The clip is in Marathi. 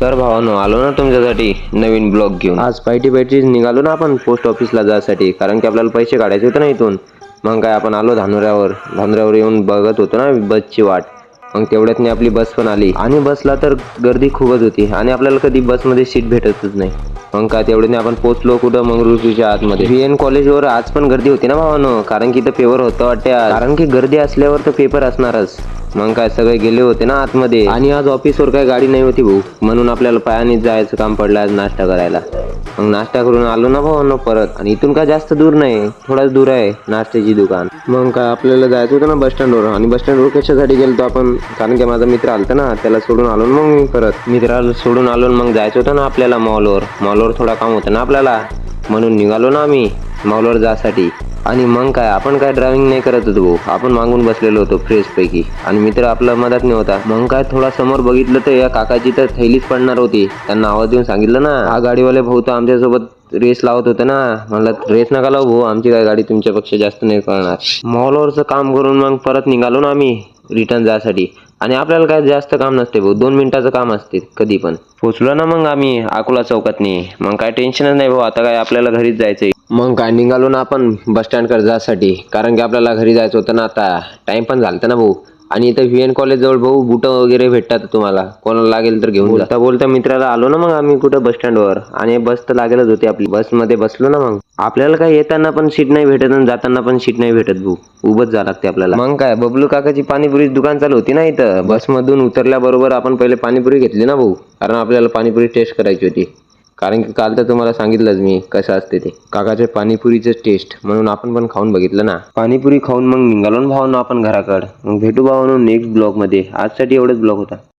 तर भावानो आलो ना तुमच्यासाठी नवीन ब्लॉग घेऊन. आज पायटी निघालो ना आपण पोस्ट ऑफिसला जायसाठी, कारण की आपल्याला पैसे काढायचे होते ना इथून. मग काय आपण आलो धानुऱ्यावर येऊन बघत होतो ना बसची वाट. मग तेवढ्यात आपली बस पण आली आणि बसला तर गर्दी खूपच होती आणि आपल्याला कधी बसमध्ये सीट भेटतच नाही. मग काय तेवढ्याने आपण पोहोचलो कुठं मंगरुळपीरच्या आतमध्ये. VN कॉलेजवर आज पण गर्दी होती ना भावानो, कारण की इथं पेपर होतं वाटते आज. कारण की गर्दी असल्यावर तर पेपर असणारच. मग काय सगळे गेले होते ना आतमध्ये आणि आज ऑफिसवर काय गाडी नाही होती भाऊ, म्हणून आपल्याला पायानेच जायचं काम पडलं आज नाश्ता करायला. मग नाश्ता करून आलो ना भाऊ परत, आणि इथून काय जास्त दूर नाही, थोडाच दूर आहे नाश्त्याची दुकान. मग काय आपल्याला जायचं होतं ना बस स्टँडवर, आणि बस स्टँडवर कशासाठी गेलतो आपण, कारण की माझा मित्र आलता ना, त्याला सोडून आलो मग मी परत. मित्राला सोडून आलो मग जायचं होतं ना आपल्याला मॉलवर थोडा काम होतं ना आपल्याला, म्हणून निघालो ना आम्ही मॉलवर जायसाठी. आणि मग काय आपण काय ड्रायव्हिंग नाही करत होतो भाऊ, आपण मागून बसलेलो होतो फ्रेश पैकी, आणि मित्र आपला मदत नाही होता. मग काय थोडा समोर बघितलं तर या काकाची तर थैलीच पडणार होती. त्यांना आवाज देऊन सांगितलं ना, हा गाडीवाले भाऊ तर आमच्यासोबत रेस लावत होते ना. म्हणलं रेस नका लावू भाऊ, आमची काय गाडी तुमच्यापेक्षा जास्त नाही करणार. मॉलवरचं काम करून मग परत निघालो ना आम्ही रिटर्न जायसाठी. आणि आपल्याला काय जास्त काम नसते भाऊ, 2 मिनिटाचं काम असते कधी पण. पोचलो ना मग आम्ही अकोला चौकातनी. मग काय टेन्शनच नाही भाऊ, आता काय आपल्याला घरीच जायचंय. मग काय निघालो ना आपण बस स्टँडकडे जायसाठी, कारण की आपल्याला घरी जायचं होतं ना, आता टाइम पण झालता ना भाऊ. आणि इथं VN कॉलेज जवळ भाऊ बुटं वगैरे भेटतात तुम्हाला, कोणाला लागेल तर घेऊन जा. बोलता मित्राला आलो ना मग आम्ही कुठं बस स्टँडवर, आणि बस तर लागेलच होती आपली. बसमध्ये बसलो ना मग. आपल्याला काय येताना पण सीट नाही भेटत आणि जाताना पण सीट नाही भेटत भाऊ, उभंच जावं लागते आपल्याला. मग काय बबलू काकाची पाणीपुरी दुकान चालू होती ना इथं. बसमधून उतरल्याबरोबर आपण पहिले पाणीपुरी घेतली ना भाऊ, कारण आपल्याला पाणीपुरी टेस्ट करायची होती. कारण की काल तर तुम्हाला सांगितलंच मी कसं असते ते काकाच्या पाणीपुरीचं टेस्ट, म्हणून आपण पण खाऊन बघितलं ना. पाणीपुरी खाऊन मग निघालो ना भावांनो आपण घराकडं. मग भेटू भावांनो नेक्स्ट ब्लॉग मध्ये. आजसाठी एवढंच ब्लॉग होता.